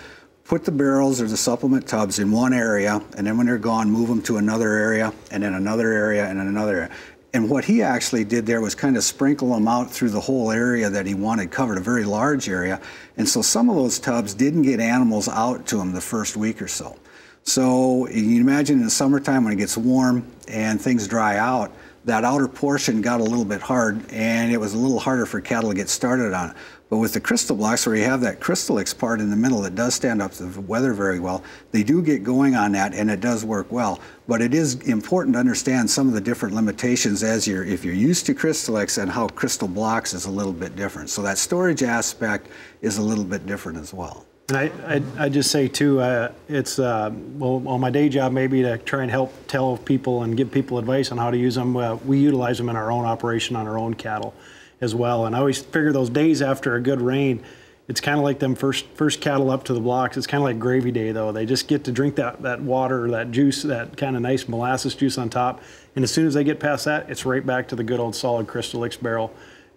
B: put the barrels or the supplement tubs in one area, and then when they're gone, move them to another area, and then another area, and then another area. And what he actually did there was kind of sprinkle them out through the whole area that he wanted covered, a very large area. And so some of those tubs didn't get animals out to them the first week or so. So you can imagine in the summertime when it gets warm and things dry out, that outer portion got a little bit hard, and it was a little harder for cattle to get started on it. But with the CrystalBlox, where you have that CrystalBlox part in the middle that does stand up to the weather very well, they do get going on that, and it does work well. But it is important to understand some of the different limitations if you're used to CrystalBlox, and how CrystalBlox is a little bit different. So that storage aspect is a little bit different as well.
C: And I just say too, it's well, my day job maybe to try and help tell people and give people advice on how to use them. We utilize them in our own operation on our own cattle as well. And I always figure those days after a good rain, It's kind of like them first cattle up to the blocks. It's kind of like gravy day, though. They just get to drink that water, that juice, that kind of nice molasses juice on top. And as soon as they get past that, it's right back to the good old solid CrystalBlox barrel.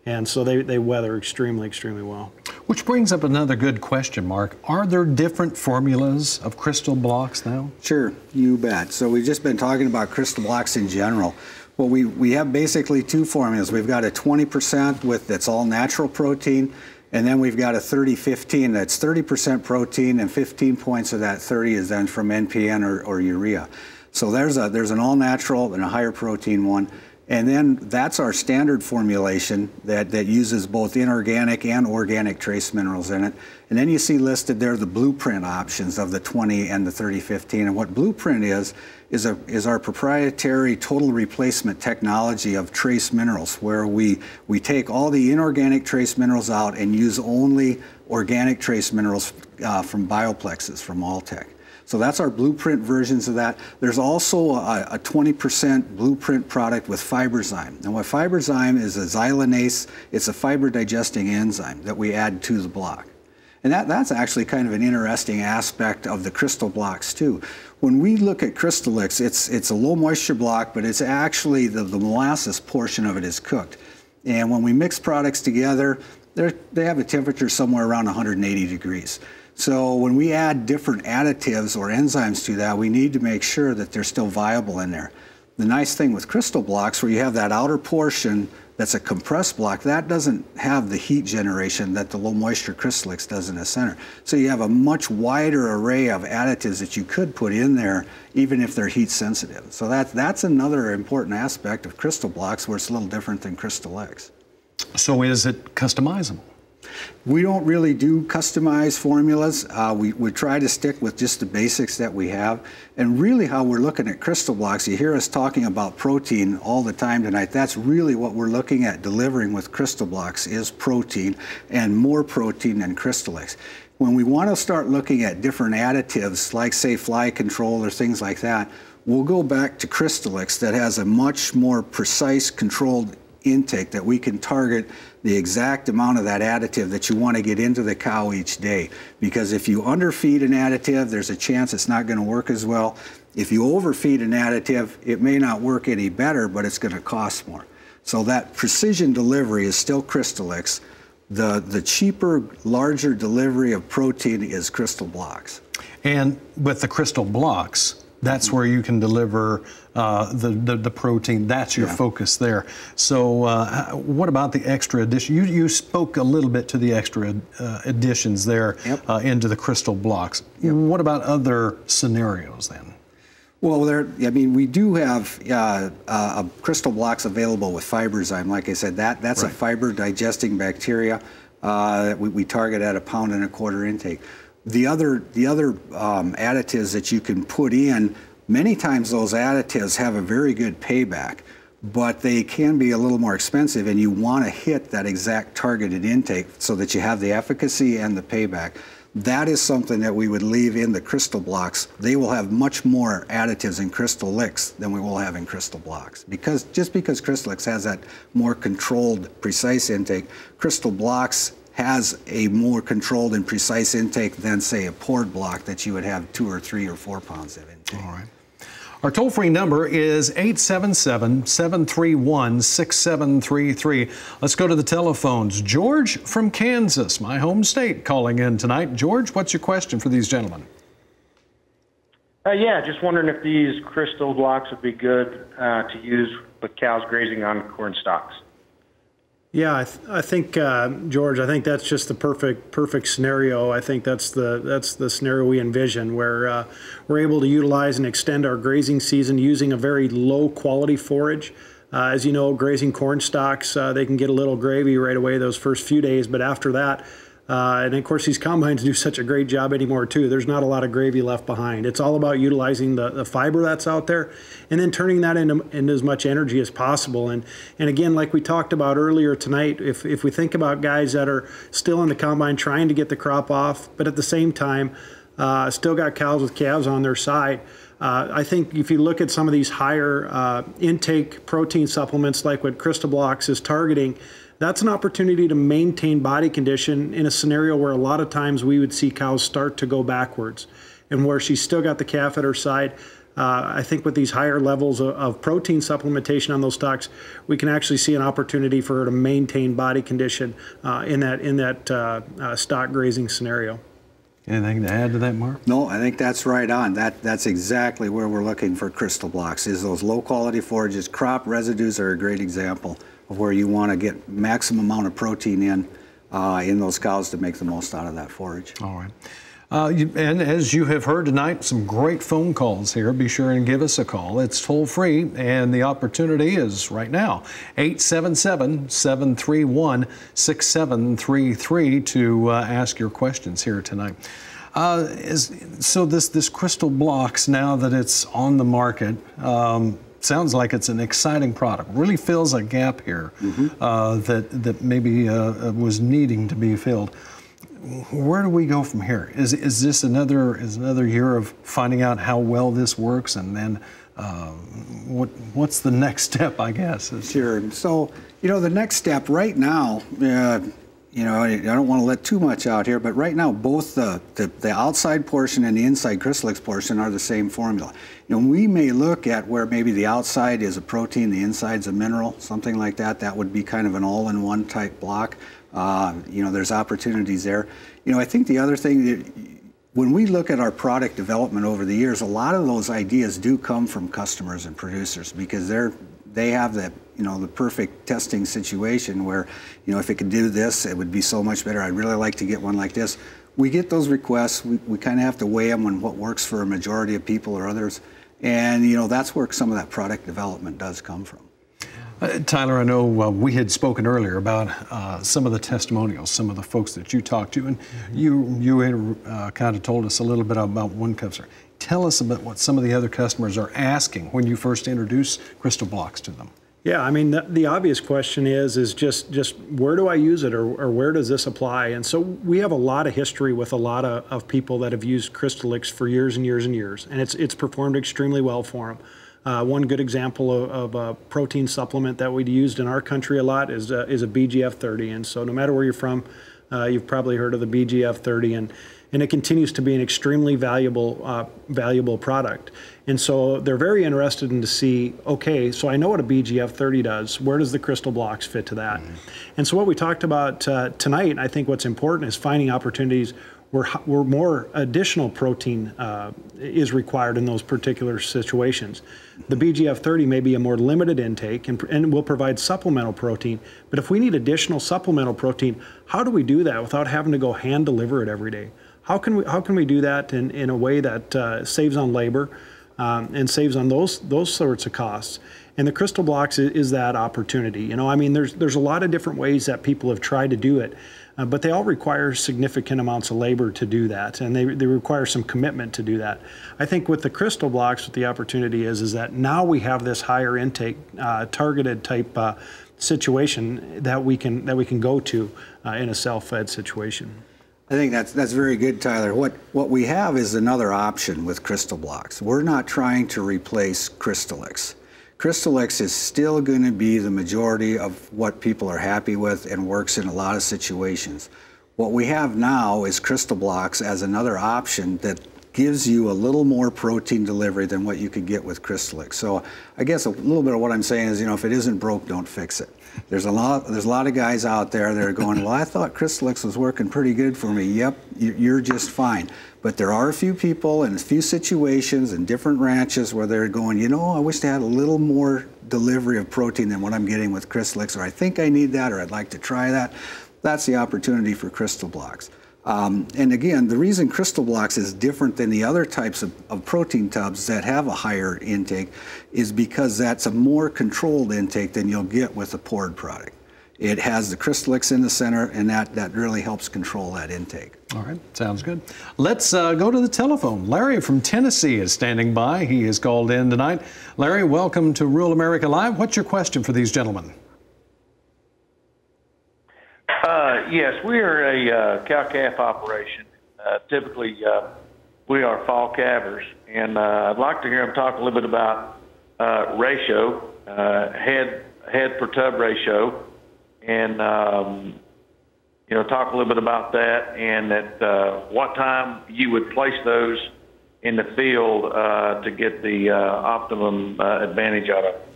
C: And so they weather extremely, extremely well.
A: Which brings up another good question, Mark. Are there different formulas of CrystalBlox now?
B: Sure, you bet. So we've just been talking about CrystalBlox in general. Well, we have basically two formulas. We've got a 20% that's all natural protein, and then we've got a 30-15 that's 30% protein, and 15 points of that 30 is then from NPN or urea. So there's an all natural and a higher protein one. And then that's our standard formulation that uses both inorganic and organic trace minerals in it. And then you see listed there the blueprint options of the 20 and the 30-15. And what blueprint is our proprietary total replacement technology of trace minerals, where we take all the inorganic trace minerals out and use only organic trace minerals from Bioplexes, from Alltech. So that's our blueprint versions of that. There's also a 20% blueprint product with Fiberzyme. And what Fiberzyme is a xylanase, it's a fiber digesting enzyme that we add to the block. And that's actually kind of an interesting aspect of the CrystalBlox too. When we look at CrystalBlox, it's a low moisture block, but it's actually the molasses portion of it is cooked. And when we mix products together, they have a temperature somewhere around 180 degrees. So when we add different additives or enzymes to that, we need to make sure that they're still viable in there. The nice thing with CrystalBlox, where you have that outer portion that's a compressed block, that doesn't have the heat generation that the low moisture CrystalBlox does in the center. So you have a much wider array of additives that you could put in there, even if they're heat sensitive. So that's another important aspect of CrystalBlox, where it's a little different than CrystalX.
A: So is it customizable?
B: We don't really do customized formulas. We try to stick with just the basics that we have. And really how we're looking at CrystalBlox, you hear us talking about protein all the time tonight. That's really what we're looking at delivering with CrystalBlox is protein, and more protein than CrystalX. When we want to start looking at different additives, like say fly control or things like that, we'll go back to CrystalX that has a much more precise controlled intake that we can target the exact amount of that additive that you want to get into the cow each day. Because if you underfeed an additive, there's a chance it's not going to work as well. If you overfeed an additive, it may not work any better, but it's going to cost more. So that precision delivery is still CrystalX. The cheaper, larger delivery of protein is CrystalBlox.
A: And with the CrystalBlox, that's where you can deliver the protein. That's your focus there. So what about the extra addition? You spoke a little bit to the extra additions there into the CrystalBlox. What about other scenarios then? Well,
B: we do have a CrystalBlox available with Fiberzyme. Like I said, that's a fiber digesting bacteria that we target at 1.25 pounds intake. The other additives that you can put in, many times those additives have a very good payback, but they can be a little more expensive, and you want to hit that exact targeted intake so that you have the efficacy and the payback. That is something that we would leave in the CrystalBlox. They will have much more additives in CrystalX than we will have in CrystalBlox. Just because CrystalX has that more controlled, precise intake, CrystalBlox has a more controlled and precise intake than, say, a poured block that you would have 2 or 3 or 4 pounds of intake.
A: All right. Our toll-free number is 877-731-6733. Let's go to the telephones. George from Kansas, my home state, calling in tonight. George, what's your question for these gentlemen?
F: Yeah, just wondering if these CrystalBlox would be good to use with cows grazing on corn stalks.
C: Yeah, I think George, I think that's just the perfect scenario. I think that's the scenario we envision, where we're able to utilize and extend our grazing season using a very low quality forage. As you know, grazing corn stalks, they can get a little gravy right away those first few days, but after that, and of course these combines do such a great job anymore too, there's not a lot of gravy left behind. It's all about utilizing the fiber that's out there and then turning that into as much energy as possible. And again, like we talked about earlier tonight, if we think about guys that are still in the combine trying to get the crop off, but at the same time still got cows with calves on their side, I think if you look at some of these higher intake protein supplements like what CrystalBlox is targeting, That's an opportunity to maintain body condition in a scenario where a lot of times we would see cows start to go backwards, and where she's still got the calf at her side. I think with these higher levels of protein supplementation on those stocks, we can actually see an opportunity for her to maintain body condition in that stock grazing scenario.
A: Anything to add to that, Mark?
B: No, I think that's right on. That's exactly where we're looking for CrystalBlox, is those low-quality forages. Crop residues are a great example of where you want to get maximum amount of protein in those cows to make the most out of that forage.
A: All right. And as you have heard tonight, some great phone calls here. Be sure and give us a call. It's toll free, and the opportunity is right now, 877-731-6733 to ask your questions here tonight. So this CrystalBlox, now that it's on the market, sounds like it's an exciting product. Really fills a gap here that maybe was needing to be filled. Where do we go from here? Is this another year of finding out how well this works, and then what's the next step, I guess?
B: Sure. So, the next step right now, I don't want to let too much out here, but right now both the outside portion and the inside CrystalX portion are the same formula. We may look at where maybe the outside is a protein, the inside's a mineral, something like that. That would be kind of an all-in-one type block. There's opportunities there. I think the other thing, when we look at our product development over the years, a lot of those ideas do come from customers and producers, because they have that, the perfect testing situation where, if it could do this, it would be so much better. I'd really like to get one like this. We get those requests. We kind of have to weigh them on what works for a majority of people or others. And, that's where some of that product development does come from.
A: Tyler, I know we had spoken earlier about some of the testimonials, some of the folks that you talked to, and you kind of told us a little bit about one customer. Tell us about what some of the other customers are asking when you first introduce CrystalBlox to them.
C: Yeah, I mean, the obvious question is just where do I use it, or where does this apply? And so we have a lot of history with a lot of people that have used CrystalX for years and years and years, and it's performed extremely well for them. One good example of a protein supplement that we'd used in our country a lot is a BGF-30. And so no matter where you're from, you've probably heard of the BGF-30, and it continues to be an extremely valuable product. And so they're very interested in to see, okay, so I know what a BGF-30 does. Where does the CrystalBlox fit to that? And so what we talked about tonight, I think what's important is finding opportunities where more additional protein is required in those particular situations. The BGF-30 may be a more limited intake and will provide supplemental protein, but if we need additional supplemental protein, how do we do that without having to go hand deliver it every day? How can we do that in a way that saves on labor and saves on those sorts of costs? And the CrystalBlox is that opportunity. I mean, there's a lot of different ways that people have tried to do it, but they all require significant amounts of labor to do that, and they require some commitment to do that. I think with the CrystalBlox, what the opportunity is that now we have this higher intake, targeted type situation that we can go to in a self-fed situation.
B: I think that's very good, Tyler. What we have is another option with CrystalBlox. We're not trying to replace CrystalX. CrystalX is still going to be the majority of what people are happy with and works in a lot of situations. What we have now is CrystalBlox as another option that gives you a little more protein delivery than what you could get with CrystalX. So I guess a little bit of what I'm saying is, if it isn't broke, don't fix it. There's a lot of guys out there that are going, well, I thought CrystalX was working pretty good for me. Yep, you're just fine. But there are a few people and a few situations and different ranches where they're going, I wish they had a little more delivery of protein than what I'm getting with CrystalX, or I think I need that, or I'd like to try that. That's the opportunity for CrystalBlox. And again, the reason CrystalBlox is different than the other types of protein tubs that have a higher intake is because that's a more controlled intake than you'll get with a poured product. It has the CrystalX in the center, and that really helps control that intake.
A: All right, sounds good. Let's go to the telephone. Larry from Tennessee is standing by. He is called in tonight. Larry, welcome to Rural America Live. What's your question for these gentlemen?
G: Yes, we are a cow-calf operation. Typically, we are fall calvers, and I'd like to hear him talk a little bit about ratio, head per tub ratio, and you know, talk a little bit about that, and at what time you would place those in the field to get the optimum advantage out of it.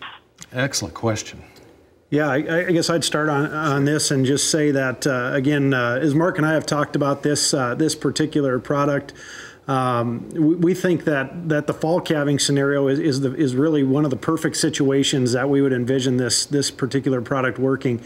A: Excellent question.
C: Yeah, I guess I'd start on this and just say that, again, as Mark and I have talked about this particular product, we think that the fall calving scenario is really one of the perfect situations that we would envision this particular product working,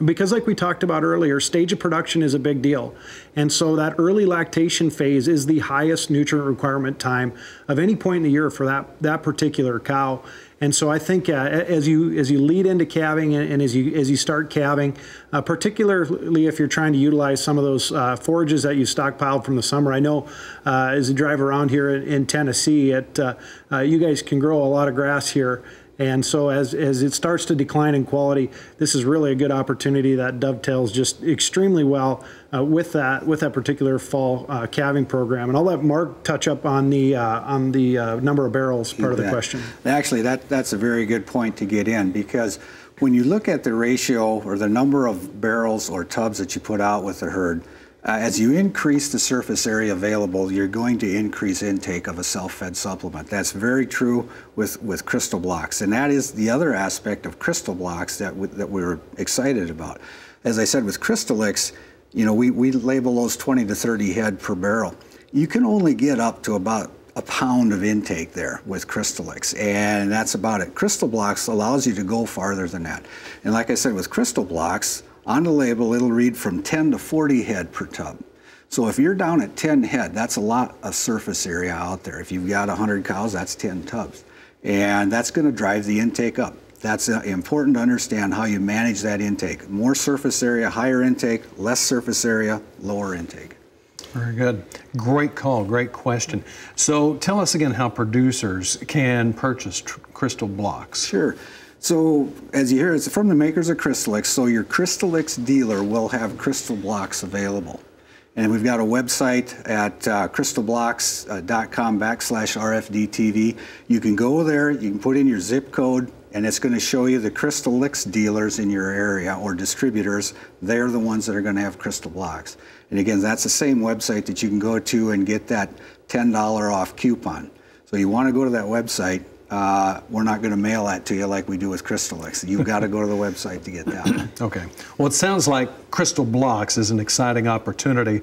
C: because like we talked about earlier, stage of production is a big deal, and so that early lactation phase is the highest nutrient requirement time of any point in the year for that particular cow. And so I think as you lead into calving and as you start calving, particularly if you're trying to utilize some of those forages that you stockpiled from the summer. I know as you drive around here in Tennessee, you guys can grow a lot of grass here. And so as it starts to decline in quality, this is really a good opportunity that dovetails just extremely well with that particular fall calving program. And I'll let Mark touch up on the number of barrels part of the question.
B: Actually, that's a very good point to get in, because when you look at the ratio or the number of barrels or tubs that you put out with the herd, as you increase the surface area available, you're going to increase intake of a self-fed supplement. That's very true with CrystalBlox, and that is the other aspect of CrystalBlox that we're excited about. As I said, with Crystalix, you know, we label those 20 to 30 head per barrel. You can only get up to about a pound of intake there with Crystalix, and that's about it. CrystalBlox allows you to go farther than that. And like I said, with CrystalBlox, on the label, it'll read from 10 to 40 head per tub. So if you're down at 10 head, that's a lot of surface area out there. If you've got 100 cows, that's 10 tubs. And that's going to drive the intake up. That's important to understand how you manage that intake. More surface area, higher intake; less surface area, lower intake.
A: Very good. Great call, great question. So tell us again how producers can purchase CrystalBlox.
B: Sure. So as you hear, it's from the makers of Crystalix, so your Crystalix dealer will have CrystalBlox available. And we've got a website at crystalblox.com/RFD-TV. You can go there, you can put in your zip code, and it's going to show you the Crystalix dealers in your area or distributors. They're the ones that are going to have CrystalBlox. And again, that's the same website that you can go to and get that $10 off coupon. So you want to go to that website. We're not going to mail that to you like we do with Crystalix. You've got to go to the website to get that.
A: Okay. Well, it sounds like CrystalBlox is an exciting opportunity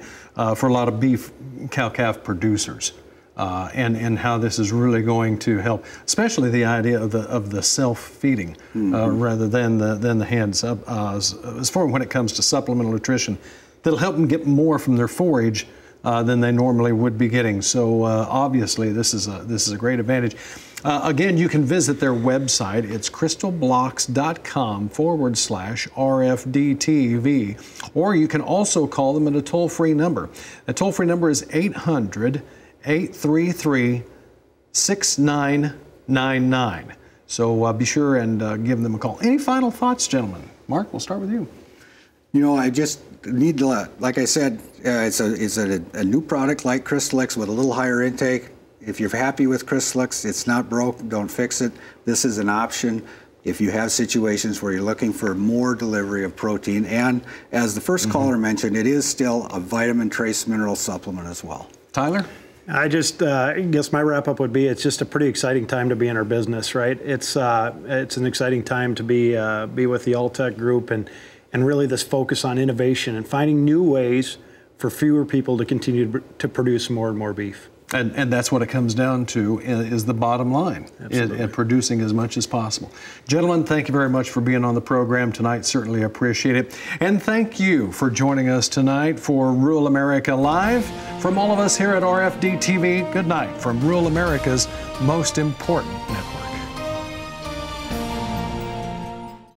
A: for a lot of beef cow-calf producers, and how this is really going to help, especially the idea of the self-feeding rather than the hands up. As far as when it comes to supplemental nutrition, that'll help them get more from their forage than they normally would be getting. So obviously, this is a great advantage. Again, you can visit their website. It's crystalblox.com/RFD-TV, or you can also call them at a toll-free number. The toll-free number is 800-833-6999. So be sure and give them a call. Any final thoughts, gentlemen? Mark, we'll start with you.
B: You know, I just need to, like I said, it's a new product like Crystalix with a little higher intake. If you're happy with Crystalix, it's not broke, don't fix it. This is an option if you have situations where you're looking for more delivery of protein. And as the first caller mentioned, it is still a vitamin trace mineral supplement as well.
A: Tyler?
C: I guess my wrap up would be it's just a pretty exciting time to be in our business, right? It's an exciting time to be with the Alltech group and really this focus on innovation and finding new ways for fewer people to continue to produce more and more beef.
A: And that's what it comes down to, is the bottom line, and producing as much as possible. Gentlemen, thank you very much for being on the program tonight. Certainly appreciate it. And thank you for joining us tonight for Rural America Live. From all of us here at RFD-TV, good night from Rural America's most important network.